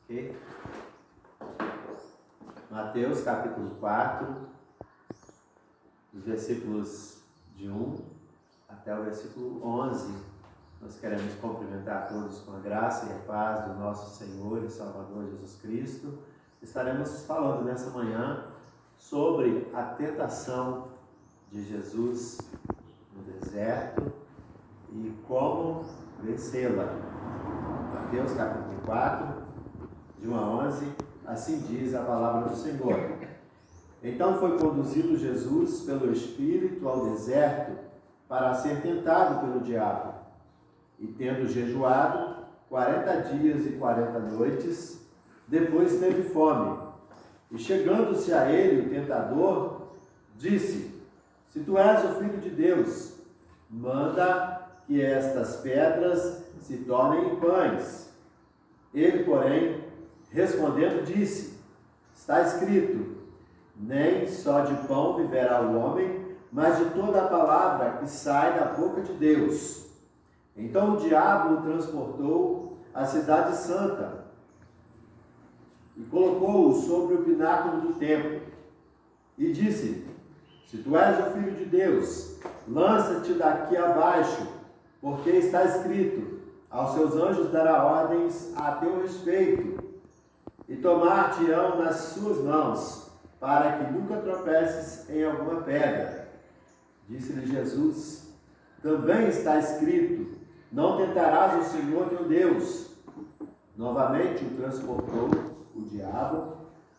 Ok? Mateus capítulo 4, os versículos de 1 até o versículo 11. Nós queremos cumprimentar todos com a graça e a paz do nosso Senhor e Salvador Jesus Cristo. Estaremos falando nessa manhã sobre a tentação de Jesus no deserto e como vencê-la. Mateus capítulo 4, de 1 a 11, assim diz a palavra do Senhor. Então foi conduzido Jesus pelo Espírito ao deserto para ser tentado pelo diabo. E tendo jejuado 40 dias e 40 noites, depois teve fome. E chegando-se a ele o tentador, disse: Se tu és o Filho de Deus, manda que estas pedras se tornem pães. Ele, porém, respondendo, disse: Está escrito: Nem só de pão viverá o homem, mas de toda a palavra que sai da boca de Deus. Então o diabo o transportou à cidade santa e colocou-o sobre o pináculo do templo e disse: Se tu és o Filho de Deus, lança-te daqui abaixo, porque está escrito: Aos seus anjos dará ordens a teu respeito, e tomar-te-ão nas suas mãos, para que nunca tropeces em alguma pedra. Disse-lhe Jesus: Também está escrito: Não tentarás o Senhor teu Deus. Novamente o transportou o diabo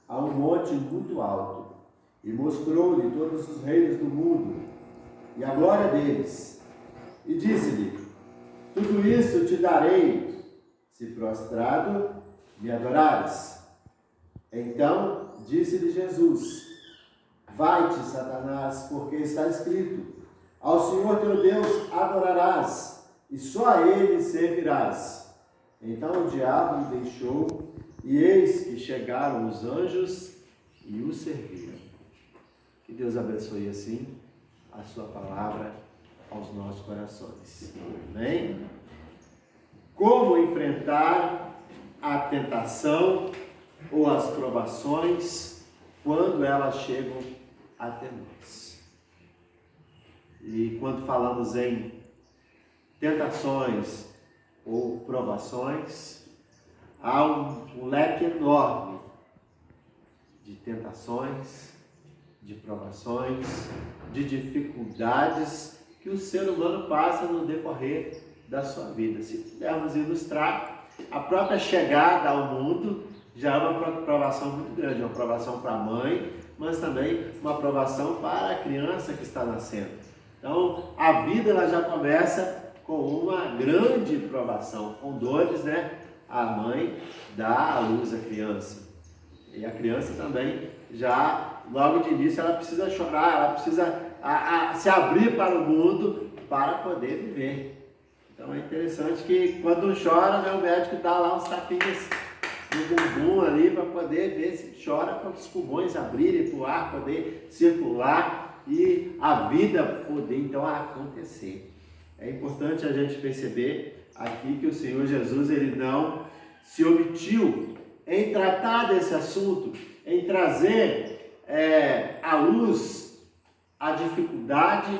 a um monte muito alto, e mostrou-lhe todos os reinos do mundo, e a glória deles. E disse-lhe: Tudo isso te darei, se prostrado me adorares. Então disse-lhe Jesus: Vai-te, Satanás, porque está escrito: Ao Senhor teu Deus adorarás, e só a ele servirás. Então o diabo o deixou, e eis que chegaram os anjos e o serviram. Que Deus abençoe assim a sua palavra aos nossos corações. Amém? Como enfrentar a tentação ou as provações quando elas chegam até nós? E quando falamos em tentações ou provações, há um leque enorme de tentações, de provações, de dificuldades que o ser humano passa no decorrer da sua vida. Se pudermos ilustrar, a própria chegada ao mundo já é uma provação muito grande, uma provação para a mãe, mas também uma provação para a criança que está nascendo. Então, a vida ela já começa com uma grande provação, com dores, né? A mãe dá à luz a criança. E a criança também, já logo de início, ela precisa chorar, ela precisa se abrir para o mundo para poder viver. Então é interessante que quando chora, né, o médico dá lá uns tapinhas no bumbum ali para poder ver se chora, para os pulmões abrirem, para o ar poder circular e a vida poder então acontecer. É importante a gente perceber aqui que o Senhor Jesus ele não se omitiu em tratar desse assunto, em trazer à luz a dificuldade,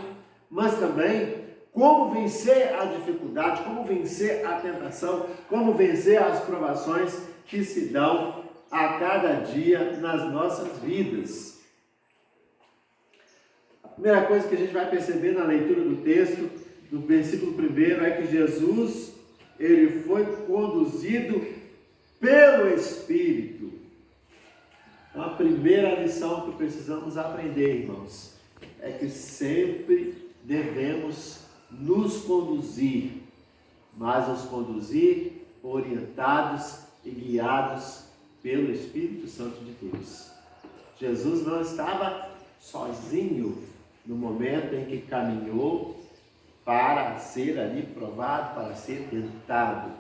mas também como vencer a dificuldade, como vencer a tentação, como vencer as provações que se dão a cada dia nas nossas vidas. A primeira coisa que a gente vai perceber na leitura do texto, do versículo 1, é que Jesus ele foi conduzido pelo Espírito. Então, a primeira lição que precisamos aprender, irmãos, é que sempre devemos nos conduzir, mas nos conduzir orientados e guiados pelo Espírito Santo de Deus. Jesus não estava sozinho no momento em que caminhou para ser ali provado, para ser tentado.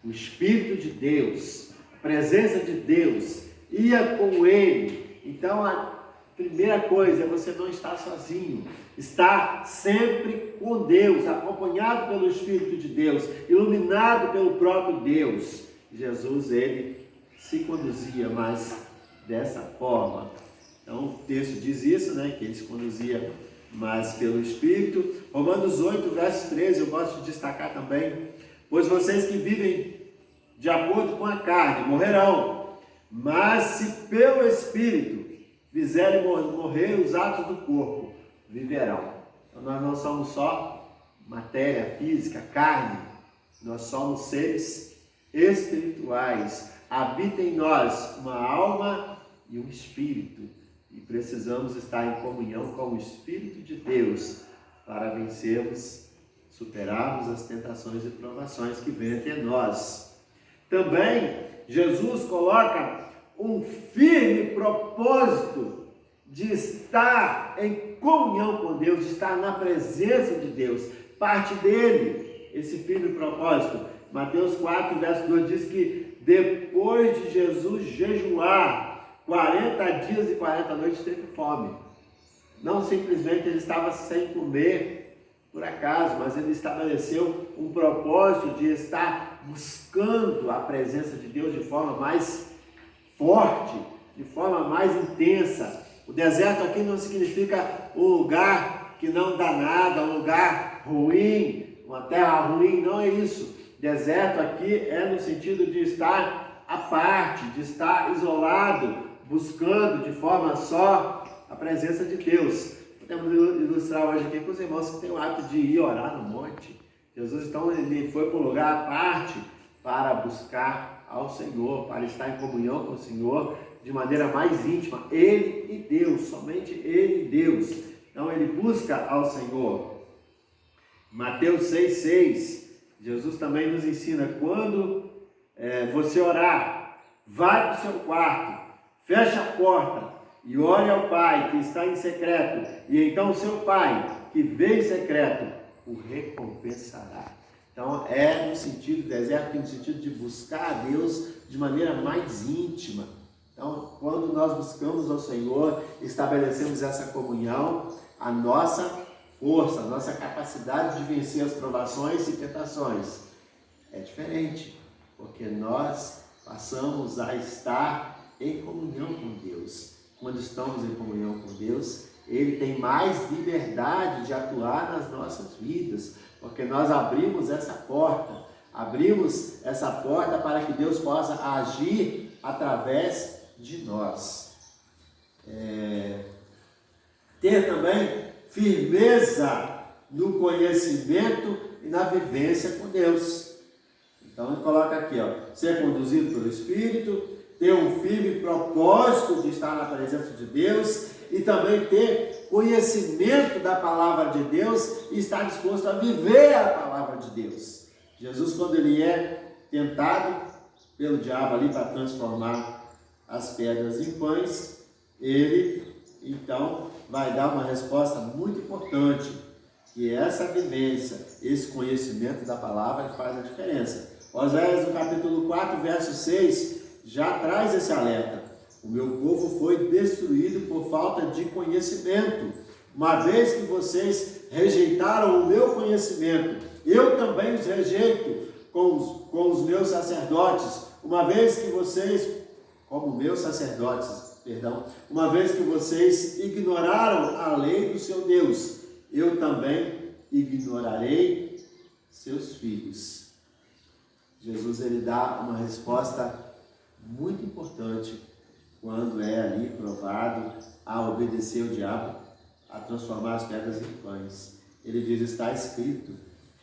O Espírito de Deus, a presença de Deus, ia com ele. Então a primeira coisa é você não estar sozinho, estar sempre com Deus, acompanhado pelo Espírito de Deus, iluminado pelo próprio Deus. Jesus, ele se conduzia mais dessa forma. Então o texto diz isso, né, que ele se conduzia mais pelo Espírito. Romanos 8, verso 13, eu gosto de destacar também: pois vocês que vivem de acordo com a carne morrerão, mas se pelo Espírito fizerem morrer os atos do corpo, viverão. Então nós não somos só matéria física, carne, nós somos seres espirituais. Habita em nós uma alma e um espírito, e precisamos estar em comunhão com o Espírito de Deus para vencermos, superarmos as tentações e provações que vêm até nós. Também Jesus coloca um firme propósito de estar em comunhão com Deus, de estar na presença de Deus, parte dele, esse firme propósito. Mateus 4, verso 2 diz que depois de Jesus jejuar 40 dias e 40 noites, teve fome. Não simplesmente ele estava sem comer por acaso, mas ele estabeleceu um propósito de estar buscando a presença de Deus de forma mais forte, de forma mais intensa. O deserto aqui não significa um lugar que não dá nada, um lugar ruim, uma terra ruim, não é isso. Deserto aqui é no sentido de estar à parte, de estar isolado, buscando de forma só a presença de Deus. Podemos ilustrar hoje aqui com os irmãos que têm o hábito de ir orar no monte. Jesus então ele foi para um lugar à parte para buscar ao Senhor, para estar em comunhão com o Senhor de maneira mais íntima. Ele e Deus, somente ele e Deus. Então ele busca ao Senhor. Mateus 6,6, Jesus também nos ensina: quando você orar, vai para o seu quarto, fecha a porta e ore ao Pai que está em secreto, e então o seu Pai que vê em secreto o recompensará. Então é no sentido do deserto, no sentido de buscar a Deus de maneira mais íntima. Então, quando nós buscamos ao Senhor, estabelecemos essa comunhão, a nossa força, a nossa capacidade de vencer as provações e tentações é diferente, porque nós passamos a estar em comunhão com Deus. Quando estamos em comunhão com Deus, Ele tem mais liberdade de atuar nas nossas vidas, porque nós abrimos essa porta para que Deus possa agir através de nós. Ter também firmeza no conhecimento e na vivência com Deus. Então ele coloca aqui, ser conduzido pelo Espírito, ter um firme propósito de estar na presença de Deus e também ter conhecimento da palavra de Deus e estar disposto a viver a palavra de Deus. Jesus, quando ele é tentado pelo diabo ali para transformar as pedras em pães, ele então vai dar uma resposta muito importante, que essa vivência, esse conhecimento da palavra faz a diferença. Oséias, no capítulo 4, verso 6, já traz esse alerta: o meu povo foi destruído por falta de conhecimento. Uma vez que vocês rejeitaram o meu conhecimento, eu também os rejeito com os meus sacerdotes. Uma vez que vocês, como meus sacerdotes, uma vez que vocês ignoraram a lei do seu Deus, eu também ignorarei seus filhos. Jesus ele dá uma resposta muito importante quando é ali provado a obedecer o diabo, a transformar as pedras em pães. Ele diz: está escrito,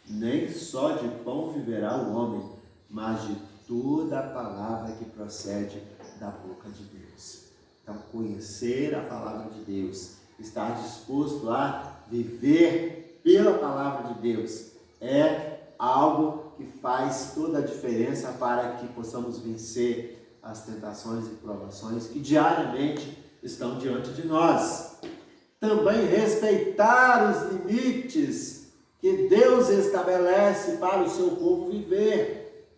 nem só de pão viverá o homem, mas de toda a palavra que procede da boca de Deus. Então, conhecer a palavra de Deus, estar disposto a viver pela palavra de Deus, é algo que faz toda a diferença para que possamos vencer as tentações e provações que diariamente estão diante de nós. Também respeitar os limites que Deus estabelece para o seu povo viver.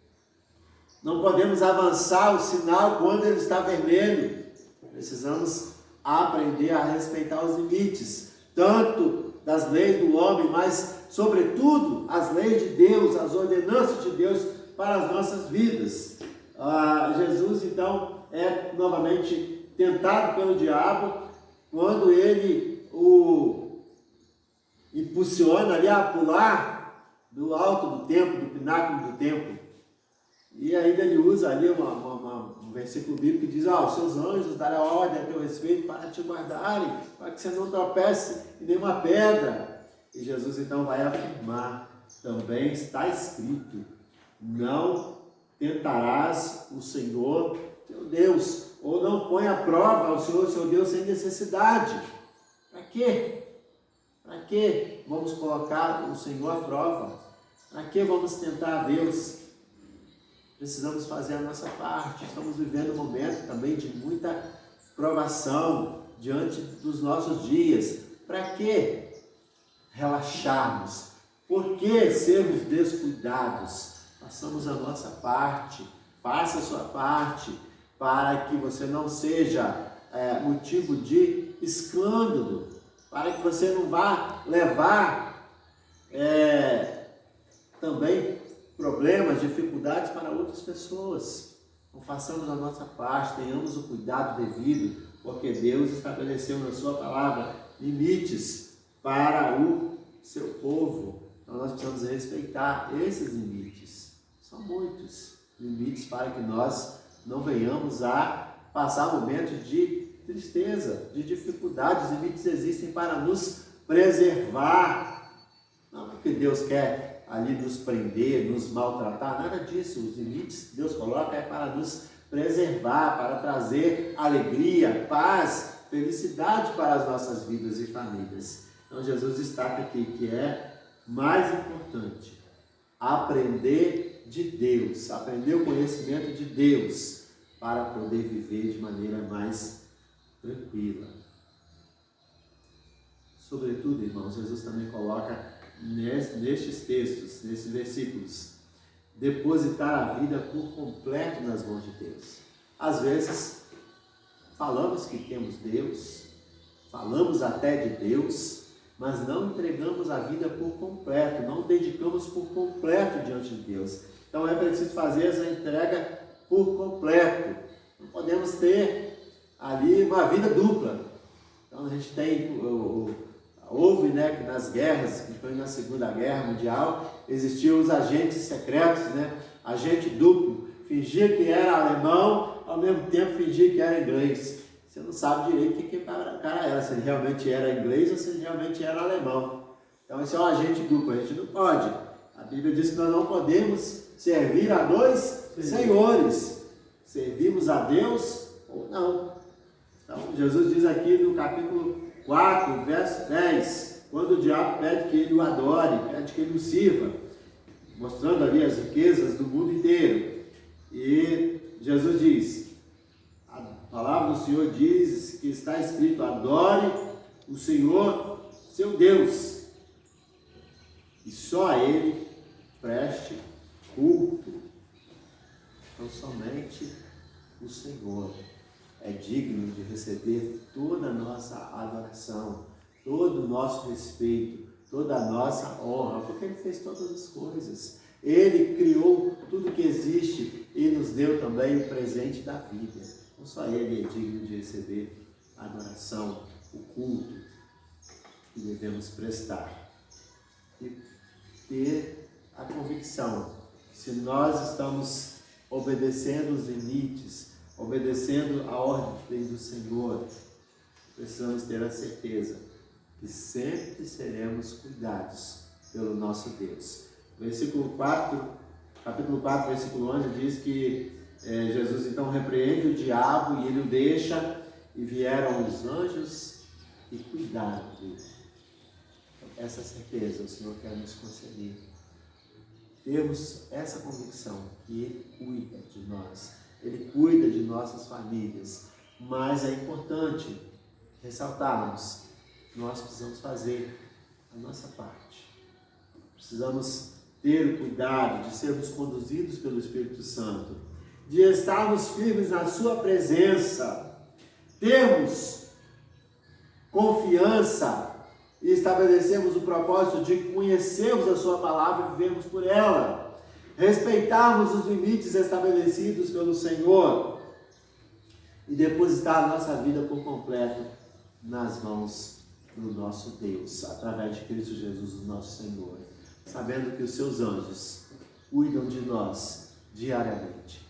Não podemos avançar o sinal quando ele está vermelho. Precisamos aprender a respeitar os limites, tanto das leis do homem, mas, sobretudo, as leis de Deus, as ordenanças de Deus para as nossas vidas. Jesus então é novamente tentado pelo diabo, quando ele o impulsiona ali a pular do alto do templo, do pináculo do templo. E ainda ele usa ali um versículo bíblico que diz: os seus anjos darão ordem a teu respeito para te guardarem, para que você não tropece em nenhuma pedra. E Jesus então vai afirmar: também está escrito, não tentarás o Senhor teu Deus, ou não põe à prova o Senhor seu Deus sem necessidade. Para quê? Para que vamos colocar o Senhor à prova? Para que vamos tentar a Deus? Precisamos fazer a nossa parte. Estamos vivendo um momento também de muita provação diante dos nossos dias. Para que relaxarmos? Por que sermos descuidados? Façamos a nossa parte. Faça a sua parte para que você não seja motivo de escândalo, para que você não vá levar também problemas, dificuldades para outras pessoas. Então façamos a nossa parte, tenhamos o cuidado devido, porque Deus estabeleceu na sua palavra limites para o seu povo. Então nós precisamos respeitar esses limites. São muitos limites para que nós não venhamos a passar momentos de tristeza, de dificuldade. Os limites existem para nos preservar. Não porque Deus quer ali nos prender, nos maltratar, nada disso. Os limites que Deus coloca é para nos preservar, para trazer alegria, paz, felicidade para as nossas vidas e famílias. Então Jesus destaca aqui que é mais importante aprender de Deus, aprender o conhecimento de Deus, para poder viver de maneira mais tranquila. Sobretudo, irmãos, Jesus também coloca nestes textos, nesses versículos, depositar a vida por completo nas mãos de Deus. Às vezes, falamos que temos Deus, falamos até de Deus, mas não entregamos a vida por completo, não dedicamos por completo diante de Deus. Então é preciso fazer essa entrega por completo. Não podemos ter ali uma vida dupla. Então a gente tem, houve, que nas guerras, principalmente na Segunda Guerra Mundial, existiam os agentes secretos, agente duplo, fingia que era alemão, ao mesmo tempo fingia que era inglês. Você não sabe direito o que o cara era, se ele realmente era inglês ou se ele realmente era alemão. Então esse é um agente duplo, a gente não pode. A Bíblia diz que nós não podemos servir a dois senhores. Servimos a Deus ou não. Então Jesus diz aqui no capítulo 4, verso 10, quando o diabo pede que ele o adore, pede que ele o sirva, mostrando ali as riquezas do mundo inteiro. E Jesus diz, a palavra do Senhor diz que está escrito: adore o Senhor, seu Deus, e só a Ele preste culto. Então somente o Senhor é digno de receber toda a nossa adoração, todo o nosso respeito, toda a nossa honra, porque Ele fez todas as coisas. Ele criou tudo que existe e nos deu também o presente da vida. Então só Ele é digno de receber a adoração, o culto que devemos prestar. E ter a convicção que se nós estamos obedecendo os limites, obedecendo a ordem do Senhor, precisamos ter a certeza que sempre seremos cuidados pelo nosso Deus. Capítulo 4, versículo 11 diz que Jesus então repreende o diabo e ele o deixa, e vieram os anjos e cuidaram dele. Essa certeza o Senhor quer nos conceder. Temos essa convicção que Ele cuida de nós, Ele cuida de nossas famílias, mas é importante ressaltarmos que nós precisamos fazer a nossa parte. Precisamos ter o cuidado de sermos conduzidos pelo Espírito Santo, de estarmos firmes na Sua presença, termos confiança e estabelecemos o propósito de conhecermos a Sua palavra e vivermos por ela. respeitarmos os limites estabelecidos pelo Senhor e depositar a nossa vida por completo nas mãos do nosso Deus, através de Cristo Jesus, o nosso Senhor, sabendo que os seus anjos cuidam de nós diariamente.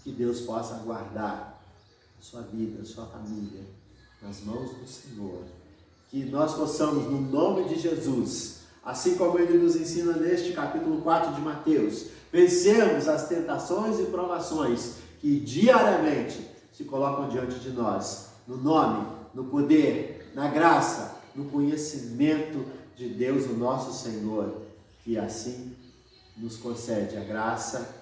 Que Deus possa guardar sua vida, sua família nas mãos do Senhor. Que nós possamos, no nome de Jesus, assim como Ele nos ensina neste capítulo 4 de Mateus, vencermos as tentações e provações que diariamente se colocam diante de nós, no nome, no poder, na graça, no conhecimento de Deus, o nosso Senhor, que assim nos concede a graça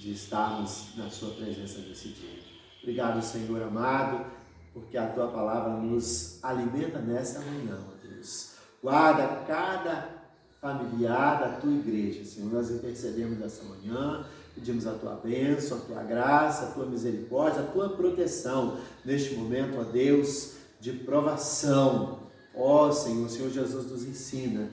de estarmos na sua presença nesse dia. Obrigado, Senhor amado, porque a Tua palavra nos alimenta nessa manhã, ó Deus. Guarda cada familiar da Tua igreja, Senhor. Nós intercedemos nessa manhã, pedimos a Tua bênção, a Tua graça, a Tua misericórdia, a Tua proteção neste momento, ó Deus, de provação. Ó Senhor, o Senhor Jesus nos ensina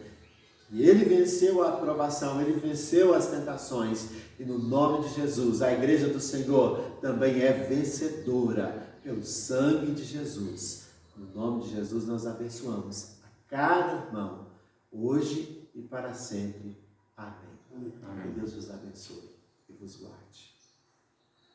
e Ele venceu a provação, Ele venceu as tentações. E no nome de Jesus, a igreja do Senhor também é vencedora pelo sangue de Jesus. No nome de Jesus nós abençoamos a cada irmão, hoje e para sempre. Amém. Amém. Deus vos abençoe e vos guarde.